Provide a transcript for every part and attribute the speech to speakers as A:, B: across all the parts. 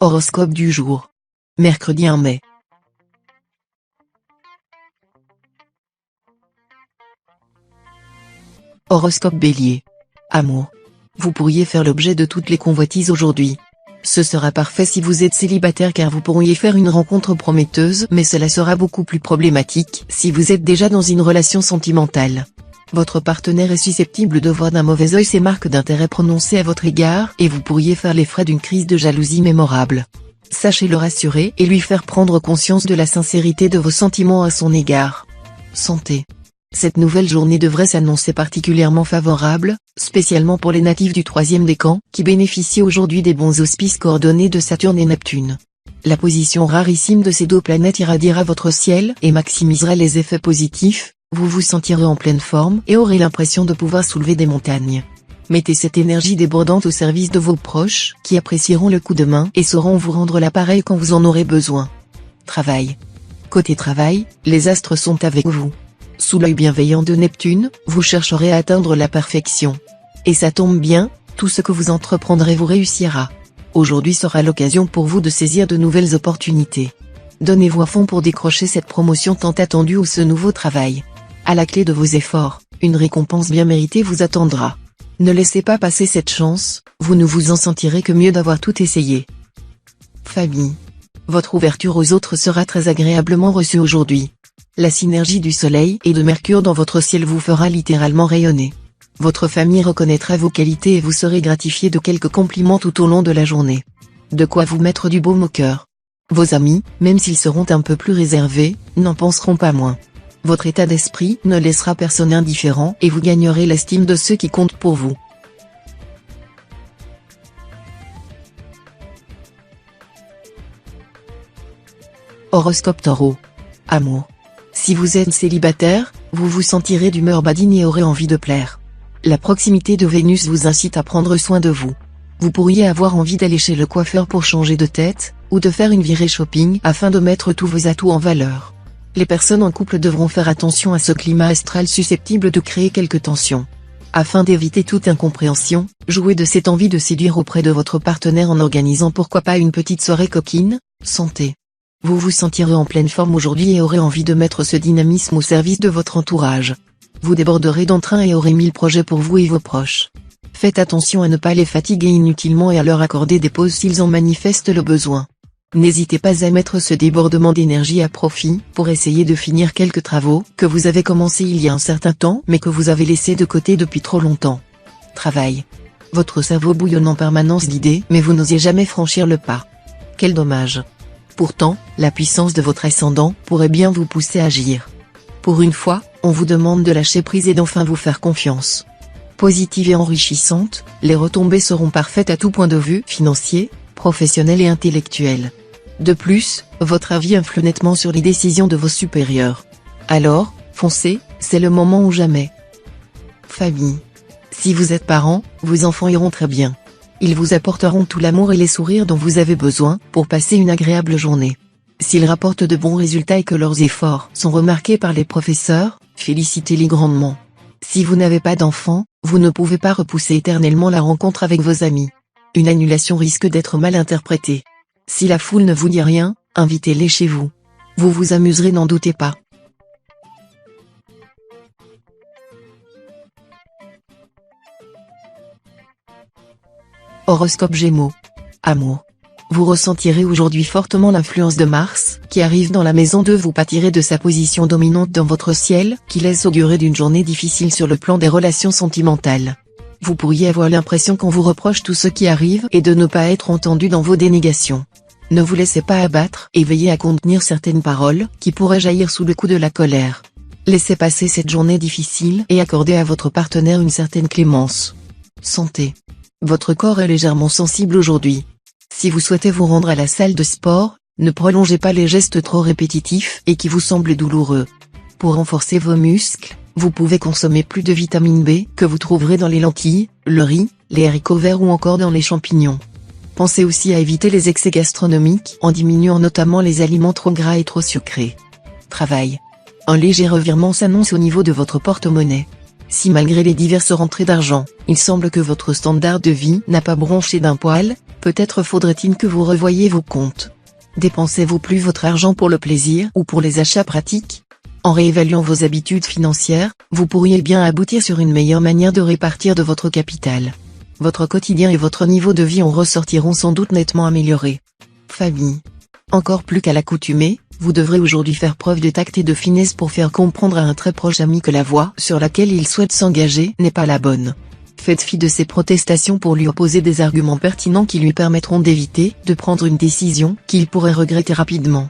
A: Horoscope du jour. Mercredi 1 mai. Horoscope Bélier. Amour. Vous pourriez faire l'objet de toutes les convoitises aujourd'hui. Ce sera parfait si vous êtes célibataire car vous pourriez faire une rencontre prometteuse, mais cela sera beaucoup plus problématique si vous êtes déjà dans une relation sentimentale. Votre partenaire est susceptible de voir d'un mauvais œil ses marques d'intérêt prononcées à votre égard et vous pourriez faire les frais d'une crise de jalousie mémorable. Sachez le rassurer et lui faire prendre conscience de la sincérité de vos sentiments à son égard. Santé. Cette nouvelle journée devrait s'annoncer particulièrement favorable, spécialement pour les natifs du troisième décan, qui bénéficient aujourd'hui des bons auspices coordonnés de Saturne et Neptune. La position rarissime de ces deux planètes irradiera votre ciel et maximisera les effets positifs, vous vous sentirez en pleine forme et aurez l'impression de pouvoir soulever des montagnes. Mettez cette énergie débordante au service de vos proches, qui apprécieront le coup de main et sauront vous rendre l'appareil quand vous en aurez besoin. Travail. Côté travail, les astres sont avec vous. Sous l'œil bienveillant de Neptune, vous chercherez à atteindre la perfection. Et ça tombe bien, tout ce que vous entreprendrez vous réussira. Aujourd'hui sera l'occasion pour vous de saisir de nouvelles opportunités. Donnez-vous à fond pour décrocher cette promotion tant attendue ou ce nouveau travail. À la clé de vos efforts, une récompense bien méritée vous attendra. Ne laissez pas passer cette chance, vous ne vous en sentirez que mieux d'avoir tout essayé. Famille. Votre ouverture aux autres sera très agréablement reçue aujourd'hui. La synergie du Soleil et de Mercure dans votre ciel vous fera littéralement rayonner. Votre famille reconnaîtra vos qualités et vous serez gratifié de quelques compliments tout au long de la journée. De quoi vous mettre du baume au cœur. Vos amis, même s'ils seront un peu plus réservés, n'en penseront pas moins. Votre état d'esprit ne laissera personne indifférent et vous gagnerez l'estime de ceux qui comptent pour vous. Horoscope Taureau. Amour. Si vous êtes célibataire, vous vous sentirez d'humeur badine et aurez envie de plaire. La proximité de Vénus vous incite à prendre soin de vous. Vous pourriez avoir envie d'aller chez le coiffeur pour changer de tête, ou de faire une virée shopping afin de mettre tous vos atouts en valeur. Les personnes en couple devront faire attention à ce climat astral susceptible de créer quelques tensions. Afin d'éviter toute incompréhension, jouez de cette envie de séduire auprès de votre partenaire en organisant pourquoi pas une petite soirée coquine. Santé. Vous vous sentirez en pleine forme aujourd'hui et aurez envie de mettre ce dynamisme au service de votre entourage. Vous déborderez d'entrain et aurez 1000 projets pour vous et vos proches. Faites attention à ne pas les fatiguer inutilement et à leur accorder des pauses s'ils en manifestent le besoin. N'hésitez pas à mettre ce débordement d'énergie à profit pour essayer de finir quelques travaux que vous avez commencés il y a un certain temps mais que vous avez laissés de côté depuis trop longtemps. Travail. Votre cerveau bouillonne en permanence d'idées mais vous n'osez jamais franchir le pas. Quel dommage. Pourtant, la puissance de votre ascendant pourrait bien vous pousser à agir. Pour une fois, on vous demande de lâcher prise et d'enfin vous faire confiance. Positive et enrichissante, les retombées seront parfaites à tout point de vue financier, professionnel et intellectuel. De plus, votre avis influe nettement sur les décisions de vos supérieurs. Alors, foncez, c'est le moment ou jamais. Famille. Si vous êtes parent, vos enfants iront très bien. Ils vous apporteront tout l'amour et les sourires dont vous avez besoin pour passer une agréable journée. S'ils rapportent de bons résultats et que leurs efforts sont remarqués par les professeurs, félicitez-les grandement. Si vous n'avez pas d'enfants, vous ne pouvez pas repousser éternellement la rencontre avec vos amis. Une annulation risque d'être mal interprétée. Si la foule ne vous dit rien, invitez-les chez vous. Vous vous amuserez, n'en doutez pas. Horoscope Gémeaux. Amour. Vous ressentirez aujourd'hui fortement l'influence de Mars, qui arrive dans la maison 2. Vous pâtirez de sa position dominante dans votre ciel, qui laisse augurer d'une journée difficile sur le plan des relations sentimentales. Vous pourriez avoir l'impression qu'on vous reproche tout ce qui arrive et de ne pas être entendu dans vos dénégations. Ne vous laissez pas abattre et veillez à contenir certaines paroles qui pourraient jaillir sous le coup de la colère. Laissez passer cette journée difficile et accordez à votre partenaire une certaine clémence. Santé. Votre corps est légèrement sensible aujourd'hui. Si vous souhaitez vous rendre à la salle de sport, ne prolongez pas les gestes trop répétitifs et qui vous semblent douloureux. Pour renforcer vos muscles, vous pouvez consommer plus de vitamine B que vous trouverez dans les lentilles, le riz, les haricots verts ou encore dans les champignons. Pensez aussi à éviter les excès gastronomiques en diminuant notamment les aliments trop gras et trop sucrés. Travail. Un léger revirement s'annonce au niveau de votre porte-monnaie. Si malgré les diverses rentrées d'argent, il semble que votre standard de vie n'a pas bronché d'un poil, Peut-être faudrait-il que vous revoyiez vos comptes. Dépensez-vous plus votre argent pour le plaisir ou pour les achats pratiques? En réévaluant vos habitudes financières, vous pourriez bien aboutir sur une meilleure manière de répartir de votre capital. Votre quotidien et votre niveau de vie en ressortiront sans doute nettement améliorés. Famille. Encore plus qu'à l'accoutumée, vous devrez aujourd'hui faire preuve de tact et de finesse pour faire comprendre à un très proche ami que la voie sur laquelle il souhaite s'engager n'est pas la bonne. Faites fi de ses protestations pour lui opposer des arguments pertinents qui lui permettront d'éviter de prendre une décision qu'il pourrait regretter rapidement.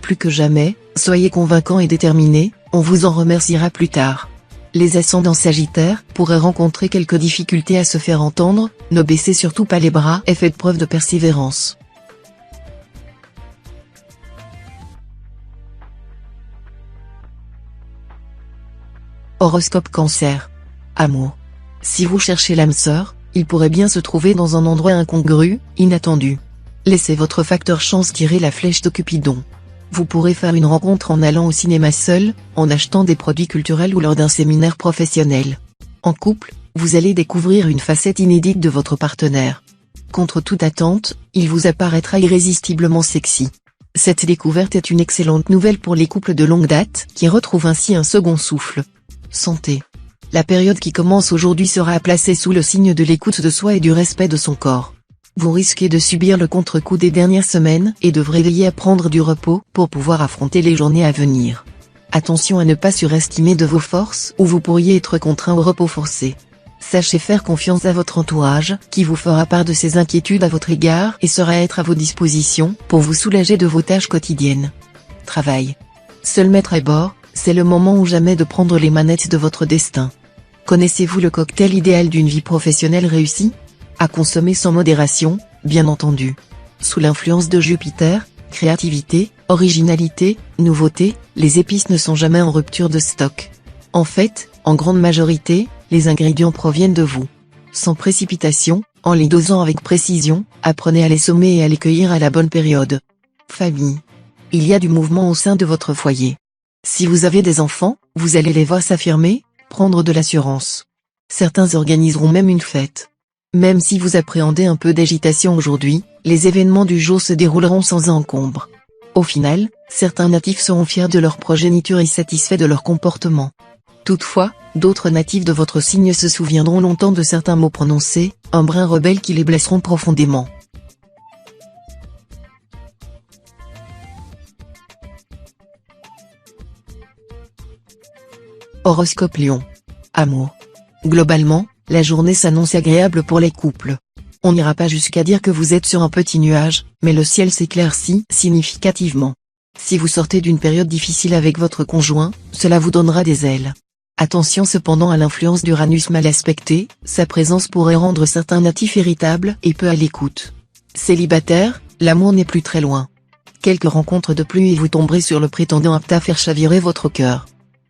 A: Plus que jamais, soyez convaincant et déterminé, on vous en remerciera plus tard. Les ascendants Sagittaires pourraient rencontrer quelques difficultés à se faire entendre, ne baissez surtout pas les bras et faites preuve de persévérance. Horoscope Cancer. Amour. Si vous cherchez l'âme sœur, il pourrait bien se trouver dans un endroit incongru, inattendu. Laissez votre facteur chance tirer la flèche de Cupidon. Vous pourrez faire une rencontre en allant au cinéma seul, en achetant des produits culturels ou lors d'un séminaire professionnel. En couple, vous allez découvrir une facette inédite de votre partenaire. Contre toute attente, il vous apparaîtra irrésistiblement sexy. Cette découverte est une excellente nouvelle pour les couples de longue date, qui retrouvent ainsi un second souffle. Santé. La période qui commence aujourd'hui sera placée sous le signe de l'écoute de soi et du respect de son corps. Vous risquez de subir le contre-coup des dernières semaines et devrez veiller à prendre du repos pour pouvoir affronter les journées à venir. Attention à ne pas surestimer de vos forces ou vous pourriez être contraint au repos forcé. Sachez faire confiance à votre entourage, qui vous fera part de ses inquiétudes à votre égard et sera être à vos dispositions pour vous soulager de vos tâches quotidiennes. Travail. Seul maître à bord, c'est le moment ou jamais de prendre les manettes de votre destin. Connaissez-vous le cocktail idéal d'une vie professionnelle réussie? À consommer sans modération, bien entendu. Sous l'influence de Jupiter, créativité, originalité, nouveauté, les épices ne sont jamais en rupture de stock. En fait, en grande majorité, les ingrédients proviennent de vous. Sans précipitation, en les dosant avec précision, apprenez à les sommer et à les cueillir à la bonne période. Famille. Il y a du mouvement au sein de votre foyer. Si vous avez des enfants, vous allez les voir s'affirmer, prendre de l'assurance. Certains organiseront même une fête. Même si vous appréhendez un peu d'agitation aujourd'hui, les événements du jour se dérouleront sans encombre. Au final, certains natifs seront fiers de leur progéniture et satisfaits de leur comportement. Toutefois, d'autres natifs de votre signe se souviendront longtemps de certains mots prononcés, un brin rebelle qui les blesseront profondément. Horoscope Lion. Amour. Globalement, la journée s'annonce agréable pour les couples. On n'ira pas jusqu'à dire que vous êtes sur un petit nuage, mais le ciel s'éclaircit significativement. Si vous sortez d'une période difficile avec votre conjoint, cela vous donnera des ailes. Attention cependant à l'influence d'Uranus mal aspecté, sa présence pourrait rendre certains natifs irritables et peu à l'écoute. Célibataire, l'amour n'est plus très loin. Quelques rencontres de plus et vous tomberez sur le prétendant apte à faire chavirer votre cœur.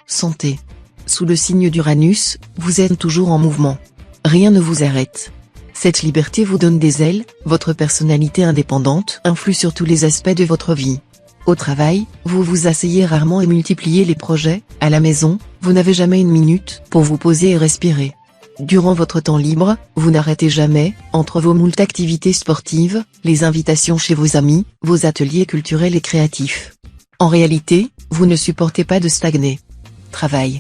A: Santé. Sous le signe d'Uranus, vous êtes toujours en mouvement. Rien ne vous arrête. Cette liberté vous donne des ailes, votre personnalité indépendante influe sur tous les aspects de votre vie. Au travail, vous vous asseyez rarement et multipliez les projets, à la maison, vous n'avez jamais une minute pour vous poser et respirer. Durant votre temps libre, vous n'arrêtez jamais, entre vos moult activités sportives, les invitations chez vos amis, vos ateliers culturels et créatifs. En réalité, vous ne supportez pas de stagner. Travail.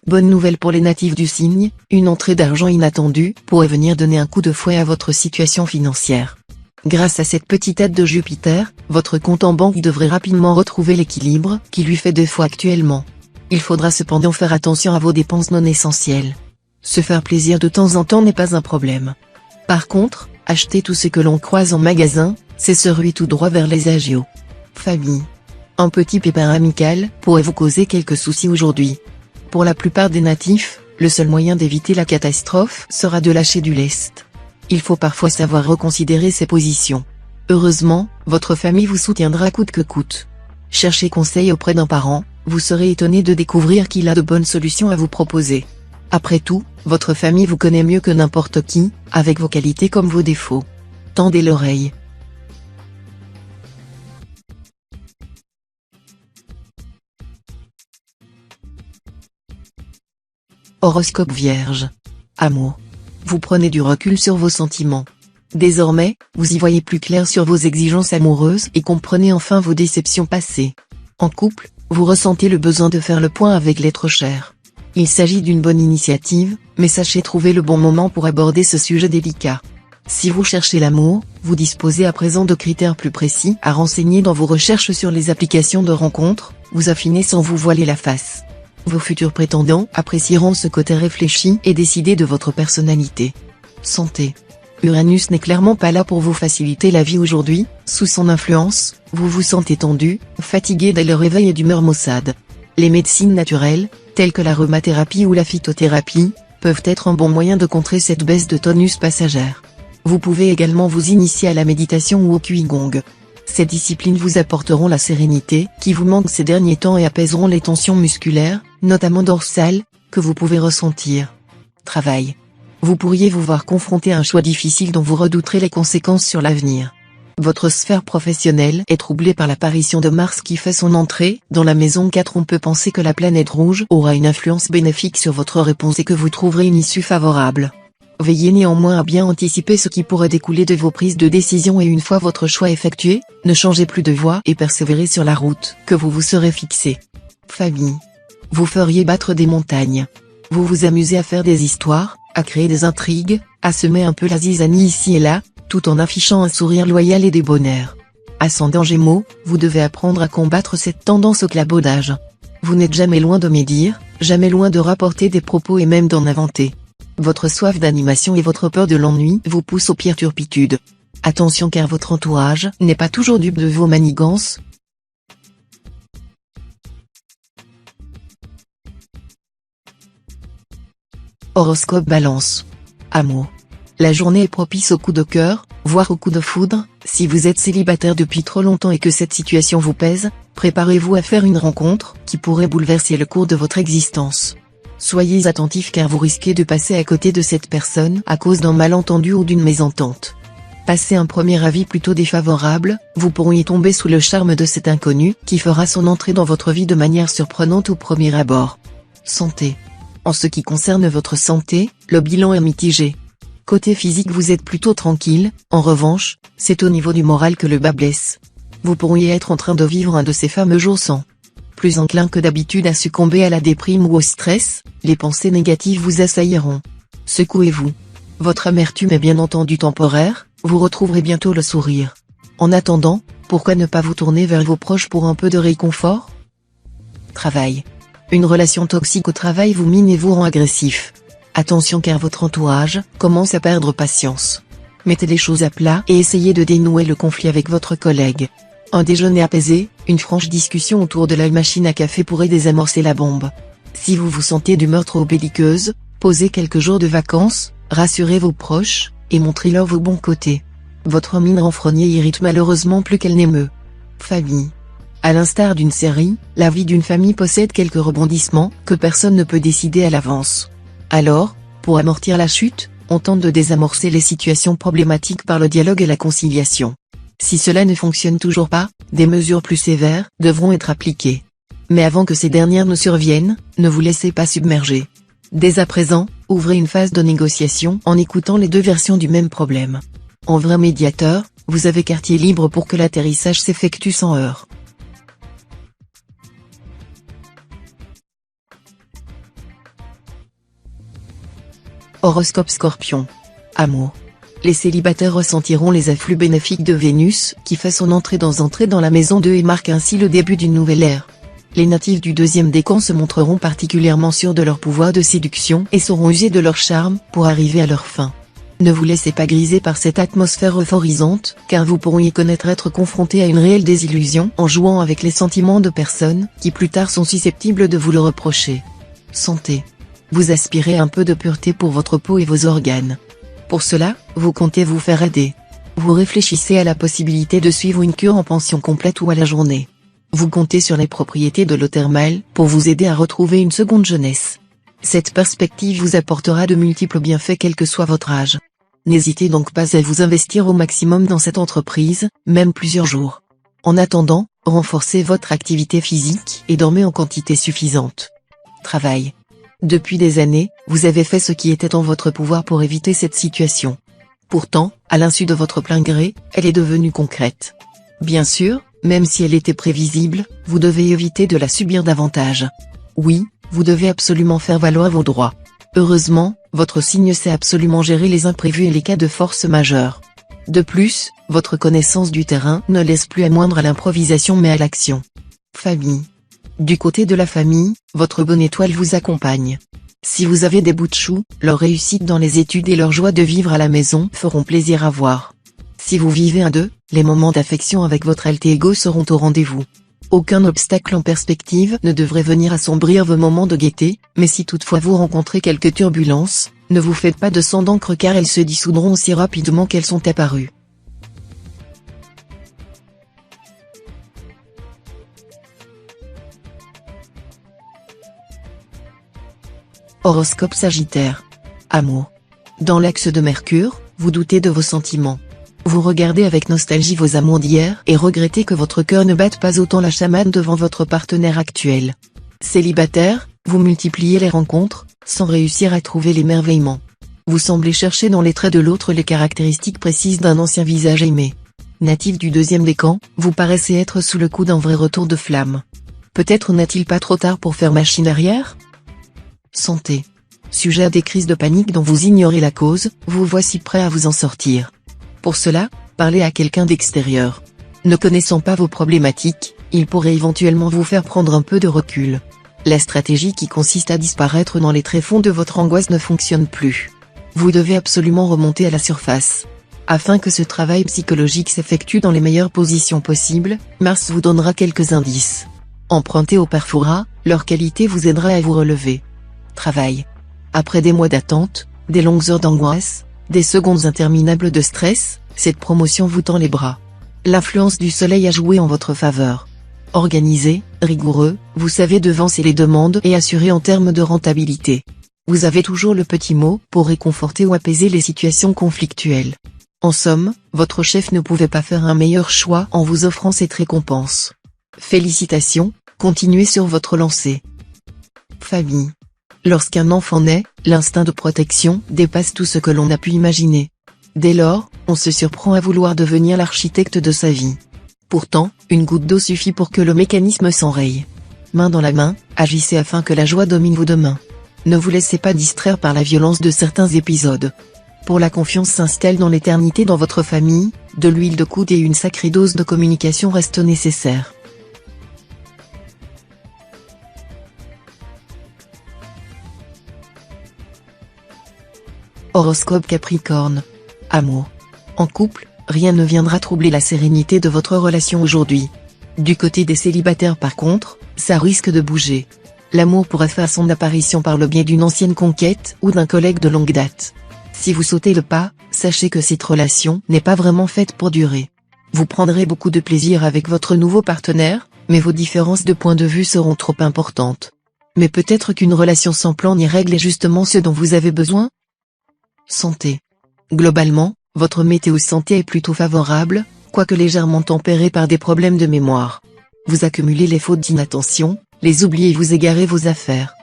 A: Bonne nouvelle pour les natifs du signe, une entrée d'argent inattendue pourrait venir donner un coup de fouet à votre situation financière. Grâce à cette petite aide de Jupiter, votre compte en banque devrait rapidement retrouver l'équilibre qui lui fait défaut actuellement. Il faudra cependant faire attention à vos dépenses non essentielles. Se faire plaisir de temps en temps n'est pas un problème. Par contre, acheter tout ce que l'on croise en magasin, c'est se ruer tout droit vers les agios. Famille. Un petit pépin amical pourrait vous causer quelques soucis aujourd'hui. Pour la plupart des natifs, le seul moyen d'éviter la catastrophe sera de lâcher du lest. Il faut parfois savoir reconsidérer ses positions. Heureusement, votre famille vous soutiendra coûte que coûte. Cherchez conseil auprès d'un parent, vous serez étonné de découvrir qu'il a de bonnes solutions à vous proposer. Après tout, votre famille vous connaît mieux que n'importe qui, avec vos qualités comme vos défauts. Tendez l'oreille. Horoscope Vierge. Amour. Vous prenez du recul sur vos sentiments. Désormais, vous y voyez plus clair sur vos exigences amoureuses et comprenez enfin vos déceptions passées. En couple, vous ressentez le besoin de faire le point avec l'être cher. Il s'agit d'une bonne initiative, mais sachez trouver le bon moment pour aborder ce sujet délicat. Si vous cherchez l'amour, vous disposez à présent de critères plus précis à renseigner dans vos recherches sur les applications de rencontres, vous affinez sans vous voiler la face. Vos futurs prétendants apprécieront ce côté réfléchi et décidé de votre personnalité. Santé. Uranus n'est clairement pas là pour vous faciliter la vie aujourd'hui, sous son influence, vous vous sentez tendu, fatigué dès le réveil et d'humeur maussade. Les médecines naturelles, telles que l'aromathérapie ou la phytothérapie, peuvent être un bon moyen de contrer cette baisse de tonus passagère. Vous pouvez également vous initier à la méditation ou au Qigong. Ces disciplines vous apporteront la sérénité qui vous manque ces derniers temps et apaiseront les tensions musculaires, notamment dorsales, que vous pouvez ressentir. Travail. Vous pourriez vous voir confronté à un choix difficile dont vous redouterez les conséquences sur l'avenir. Votre sphère professionnelle est troublée par l'apparition de Mars qui fait son entrée dans la maison 4. On peut penser que la planète rouge aura une influence bénéfique sur votre réponse et que vous trouverez une issue favorable. Veillez néanmoins à bien anticiper ce qui pourrait découler de vos prises de décision et une fois votre choix effectué, ne changez plus de voie et persévérez sur la route que vous vous serez fixée. Famille. Vous feriez battre des montagnes. Vous vous amusez à faire des histoires, à créer des intrigues, à semer un peu la zizanie ici et là, tout en affichant un sourire loyal et débonnaire. Ascendant Gémeaux, vous devez apprendre à combattre cette tendance au clabaudage. Vous n'êtes jamais loin de médire, jamais loin de rapporter des propos et même d'en inventer. Votre soif d'animation et votre peur de l'ennui vous poussent aux pires turpitudes. Attention car votre entourage n'est pas toujours dupe de vos manigances. Horoscope Balance. Amour. La journée est propice au coup de cœur, voire au coup de foudre. Si vous êtes célibataire depuis trop longtemps et que cette situation vous pèse, préparez-vous à faire une rencontre qui pourrait bouleverser le cours de votre existence. Soyez attentif car vous risquez de passer à côté de cette personne à cause d'un malentendu ou d'une mésentente. Passez un premier avis plutôt défavorable, vous pourriez tomber sous le charme de cet inconnu qui fera son entrée dans votre vie de manière surprenante au premier abord. Santé. En ce qui concerne votre santé, le bilan est mitigé. Côté physique vous êtes plutôt tranquille, en revanche, c'est au niveau du moral que le bas blesse. Vous pourriez être en train de vivre un de ces fameux jours sans. Plus enclin que d'habitude à succomber à la déprime ou au stress, les pensées négatives vous assailliront. Secouez-vous. Votre amertume est bien entendu temporaire, vous retrouverez bientôt le sourire. En attendant, pourquoi ne pas vous tourner vers vos proches pour un peu de réconfort? Travail. Une relation toxique au travail vous mine et vous rend agressif. Attention car votre entourage commence à perdre patience. Mettez les choses à plat et essayez de dénouer le conflit avec votre collègue. Un déjeuner apaisé, une franche discussion autour de la machine à café pourrait désamorcer la bombe. Si vous vous sentez d'humeur trop belliqueuse, posez quelques jours de vacances, rassurez vos proches, et montrez-leur vos bons côtés. Votre mine renfrognée irrite malheureusement plus qu'elle n'émeut. Famille. À l'instar d'une série, la vie d'une famille possède quelques rebondissements que personne ne peut décider à l'avance. Alors, pour amortir la chute, on tente de désamorcer les situations problématiques par le dialogue et la conciliation. Si cela ne fonctionne toujours pas, des mesures plus sévères devront être appliquées. Mais avant que ces dernières ne surviennent, ne vous laissez pas submerger. Dès à présent, ouvrez une phase de négociation en écoutant les deux versions du même problème. En vrai médiateur, vous avez quartier libre pour que l'atterrissage s'effectue sans heurts. Horoscope Scorpion. Amour. Les célibataires ressentiront les afflux bénéfiques de Vénus, qui fait son entrée dans la maison 2 et marque ainsi le début d'une nouvelle ère. Les natifs du deuxième décan se montreront particulièrement sûrs de leur pouvoir de séduction et sauront user de leur charme pour arriver à leur fin. Ne vous laissez pas griser par cette atmosphère euphorisante, car vous pourriez connaître être confronté à une réelle désillusion en jouant avec les sentiments de personnes qui plus tard sont susceptibles de vous le reprocher. Santé. Vous aspirez un peu de pureté pour votre peau et vos organes. Pour cela, vous comptez vous faire aider. Vous réfléchissez à la possibilité de suivre une cure en pension complète ou à la journée. Vous comptez sur les propriétés de l'eau thermale pour vous aider à retrouver une seconde jeunesse. Cette perspective vous apportera de multiples bienfaits quel que soit votre âge. N'hésitez donc pas à vous investir au maximum dans cette entreprise, même plusieurs jours. En attendant, renforcez votre activité physique et dormez en quantité suffisante. Travail. Depuis des années, vous avez fait ce qui était en votre pouvoir pour éviter cette situation. Pourtant, à l'insu de votre plein gré, elle est devenue concrète. Bien sûr, même si elle était prévisible, vous devez éviter de la subir davantage. Oui, vous devez absolument faire valoir vos droits. Heureusement, votre signe sait absolument gérer les imprévus et les cas de force majeure. De plus, votre connaissance du terrain ne laisse plus à moindre à l'improvisation mais à l'action. Famille. Du côté de la famille, votre bonne étoile vous accompagne. Si vous avez des bouts de chou, leur réussite dans les études et leur joie de vivre à la maison feront plaisir à voir. Si vous vivez à deux, les moments d'affection avec votre alter ego seront au rendez-vous. Aucun obstacle en perspective ne devrait venir assombrir vos moments de gaieté, mais si toutefois vous rencontrez quelques turbulences, ne vous faites pas de sang d'encre car elles se dissoudront aussi rapidement qu'elles sont apparues. Horoscope Sagittaire. Amour. Dans l'axe de Mercure, vous doutez de vos sentiments. Vous regardez avec nostalgie vos amours d'hier et regrettez que votre cœur ne batte pas autant la chamade devant votre partenaire actuel. Célibataire, vous multipliez les rencontres, sans réussir à trouver l'émerveillement. Vous semblez chercher dans les traits de l'autre les caractéristiques précises d'un ancien visage aimé. Natif du deuxième décan, vous paraissez être sous le coup d'un vrai retour de flamme. Peut-être n'est-il pas trop tard pour faire machine arrière ? Santé. Sujet à des crises de panique dont vous ignorez la cause, vous voici prêt à vous en sortir. Pour cela, parlez à quelqu'un d'extérieur. Ne connaissant pas vos problématiques, il pourrait éventuellement vous faire prendre un peu de recul. La stratégie qui consiste à disparaître dans les tréfonds de votre angoisse ne fonctionne plus. Vous devez absolument remonter à la surface. Afin que ce travail psychologique s'effectue dans les meilleures positions possibles, Mars vous donnera quelques indices. Empruntez aux Perfora, leur qualité vous aidera à vous relever. Travail. Après des mois d'attente, des longues heures d'angoisse, des secondes interminables de stress, cette promotion vous tend les bras. L'influence du soleil a joué en votre faveur. Organisé, rigoureux, vous savez devancer les demandes et assurer en termes de rentabilité. Vous avez toujours le petit mot pour réconforter ou apaiser les situations conflictuelles. En somme, votre chef ne pouvait pas faire un meilleur choix en vous offrant cette récompense. Félicitations, continuez sur votre lancée. Famille. Lorsqu'un enfant naît, l'instinct de protection dépasse tout ce que l'on a pu imaginer. Dès lors, on se surprend à vouloir devenir l'architecte de sa vie. Pourtant, une goutte d'eau suffit pour que le mécanisme s'enraye. Main dans la main, agissez afin que la joie domine vos demain. Ne vous laissez pas distraire par la violence de certains épisodes. Pour la confiance s'installe dans l'éternité dans votre famille, de l'huile de coude et une sacrée dose de communication restent nécessaires. Horoscope Capricorne. Amour. En couple, rien ne viendra troubler la sérénité de votre relation aujourd'hui. Du côté des célibataires par contre, ça risque de bouger. L'amour pourrait faire son apparition par le biais d'une ancienne conquête ou d'un collègue de longue date. Si vous sautez le pas, sachez que cette relation n'est pas vraiment faite pour durer. Vous prendrez beaucoup de plaisir avec votre nouveau partenaire, mais vos différences de point de vue seront trop importantes. Mais peut-être qu'une relation sans plan ni règle est justement ce dont vous avez besoin ? Santé. Globalement, votre météo santé est plutôt favorable, quoique légèrement tempérée par des problèmes de mémoire. Vous accumulez les fautes d'inattention, les oublis et vous égarez vos affaires.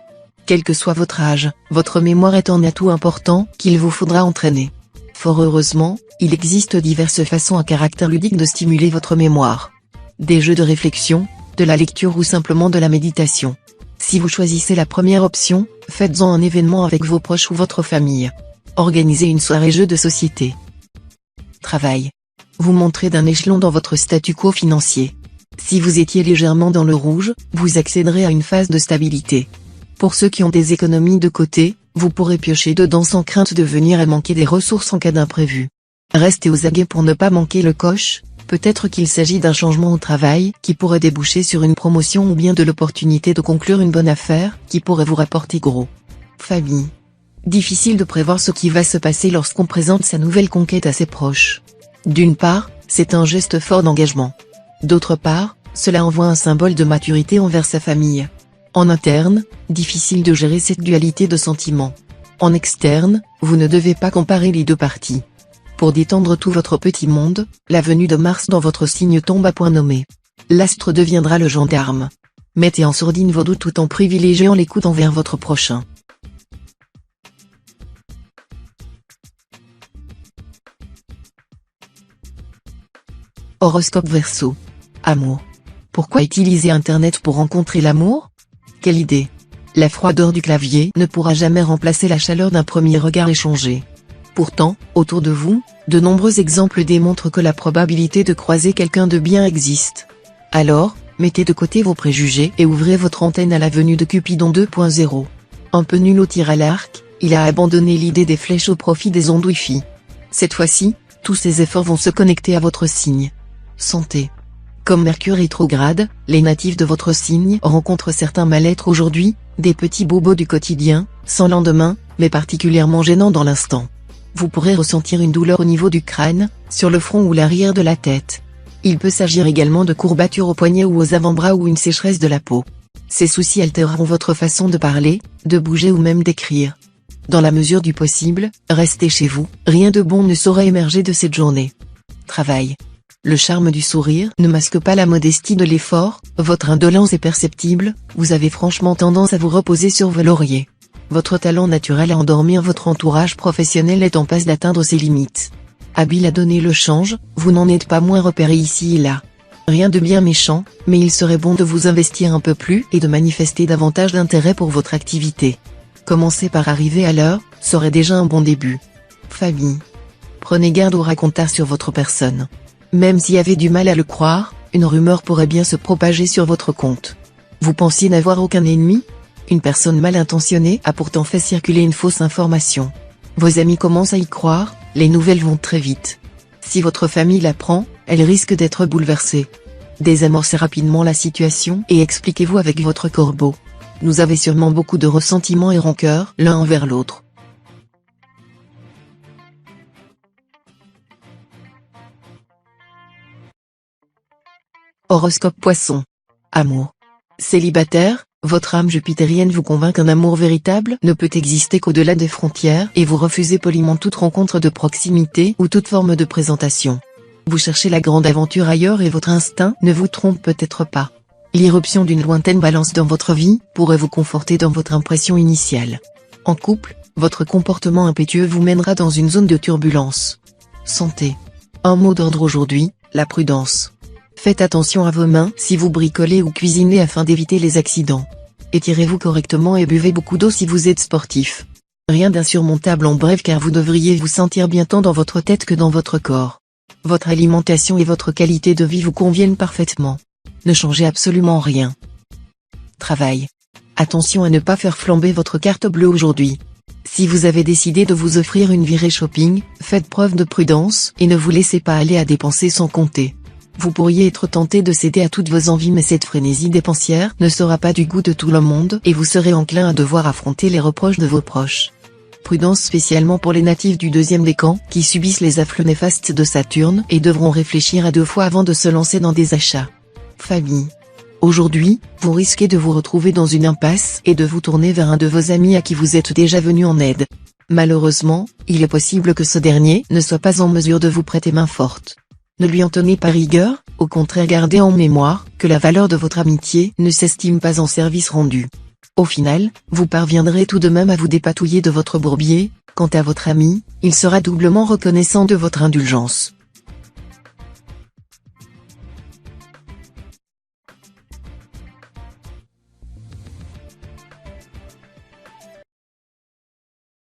A: Quel que soit votre âge, votre mémoire est un atout important qu'il vous faudra entraîner. Fort heureusement, il existe diverses façons à caractère ludique de stimuler votre mémoire. Des jeux de réflexion, de la lecture ou simplement de la méditation. Si vous choisissez la première option, faites-en un événement avec vos proches ou votre famille. Organisez une soirée jeu de société. Travail. Vous montrez d'un échelon dans votre statu quo financier. Si vous étiez légèrement dans le rouge, vous accéderez à une phase de stabilité. Pour ceux qui ont des économies de côté, vous pourrez piocher dedans sans crainte de venir à manquer des ressources en cas d'imprévu. Restez aux aguets pour ne pas manquer le coche, peut-être qu'il s'agit d'un changement au travail qui pourrait déboucher sur une promotion ou bien de l'opportunité de conclure une bonne affaire qui pourrait vous rapporter gros. Famille. Difficile de prévoir ce qui va se passer lorsqu'on présente sa nouvelle conquête à ses proches. D'une part, c'est un geste fort d'engagement. D'autre part, cela envoie un symbole de maturité envers sa famille. En interne, difficile de gérer cette dualité de sentiments. En externe, vous ne devez pas comparer les deux parties. Pour détendre tout votre petit monde, la venue de Mars dans votre signe tombe à point nommé. L'astre deviendra le gendarme. Mettez en sourdine vos doutes tout en privilégiant l'écoute envers votre prochain. Horoscope Verseau. Amour. Pourquoi utiliser Internet pour rencontrer l'amour? Quelle idée! La froideur du clavier ne pourra jamais remplacer la chaleur d'un premier regard échangé. Pourtant, autour de vous, de nombreux exemples démontrent que la probabilité de croiser quelqu'un de bien existe. Alors, mettez de côté vos préjugés et ouvrez votre antenne à la venue de Cupidon 2.0. Un peu nul au tir à l'arc, il a abandonné l'idée des flèches au profit des ondes Wi-Fi. Cette fois-ci, tous ses efforts vont se connecter à votre signe. Santé. Comme Mercure rétrograde, les natifs de votre signe rencontrent certains mal-être aujourd'hui, des petits bobos du quotidien, sans lendemain, mais particulièrement gênants dans l'instant. Vous pourrez ressentir une douleur au niveau du crâne, sur le front ou l'arrière de la tête. Il peut s'agir également de courbatures aux poignets ou aux avant-bras ou une sécheresse de la peau. Ces soucis altéreront votre façon de parler, de bouger ou même d'écrire. Dans la mesure du possible, restez chez vous, rien de bon ne saurait émerger de cette journée. Travail. Le charme du sourire ne masque pas la modestie de l'effort, votre indolence est perceptible, vous avez franchement tendance à vous reposer sur vos lauriers. Votre talent naturel à endormir votre entourage professionnel est en passe d'atteindre ses limites. Habile à donner le change, vous n'en êtes pas moins repéré ici et là. Rien de bien méchant, mais il serait bon de vous investir un peu plus et de manifester davantage d'intérêt pour votre activité. Commencer par arriver à l'heure, serait déjà un bon début. Famille. Prenez garde aux racontars sur votre personne. Même s'il y avait du mal à le croire, une rumeur pourrait bien se propager sur votre compte. Vous pensiez n'avoir aucun ennemi? Une personne mal intentionnée a pourtant fait circuler une fausse information. Vos amis commencent à y croire, les nouvelles vont très vite. Si votre famille l'apprend, elle risque d'être bouleversée. Désamorcez rapidement la situation et expliquez-vous avec votre corbeau. Nous avez sûrement beaucoup de ressentiments et rancœurs l'un envers l'autre. Horoscope Poisson. Amour. Célibataire, votre âme jupitérienne vous convainc qu'un amour véritable ne peut exister qu'au-delà des frontières et vous refusez poliment toute rencontre de proximité ou toute forme de présentation. Vous cherchez la grande aventure ailleurs et votre instinct ne vous trompe peut-être pas. L'irruption d'une lointaine balance dans votre vie pourrait vous conforter dans votre impression initiale. En couple, votre comportement impétueux vous mènera dans une zone de turbulence. Santé. Un mot d'ordre aujourd'hui, la prudence. Faites attention à vos mains si vous bricolez ou cuisinez afin d'éviter les accidents. Étirez-vous correctement et buvez beaucoup d'eau si vous êtes sportif. Rien d'insurmontable en bref car vous devriez vous sentir bien tant dans votre tête que dans votre corps. Votre alimentation et votre qualité de vie vous conviennent parfaitement. Ne changez absolument rien. Travail. Attention à ne pas faire flamber votre carte bleue aujourd'hui. Si vous avez décidé de vous offrir une virée shopping, faites preuve de prudence et ne vous laissez pas aller à dépenser sans compter. Vous pourriez être tenté de céder à toutes vos envies mais cette frénésie dépensière ne sera pas du goût de tout le monde et vous serez enclin à devoir affronter les reproches de vos proches. Prudence spécialement pour les natifs du deuxième décan qui subissent les afflux néfastes de Saturne et devront réfléchir à deux fois avant de se lancer dans des achats. Famille. Aujourd'hui, vous risquez de vous retrouver dans une impasse et de vous tourner vers un de vos amis à qui vous êtes déjà venu en aide. Malheureusement, il est possible que ce dernier ne soit pas en mesure de vous prêter main forte. Ne lui en tenez pas rigueur, au contraire gardez en mémoire que la valeur de votre amitié ne s'estime pas en service rendu. Au final, vous parviendrez tout de même à vous dépatouiller de votre bourbier, quant à votre ami, il sera doublement reconnaissant de votre indulgence.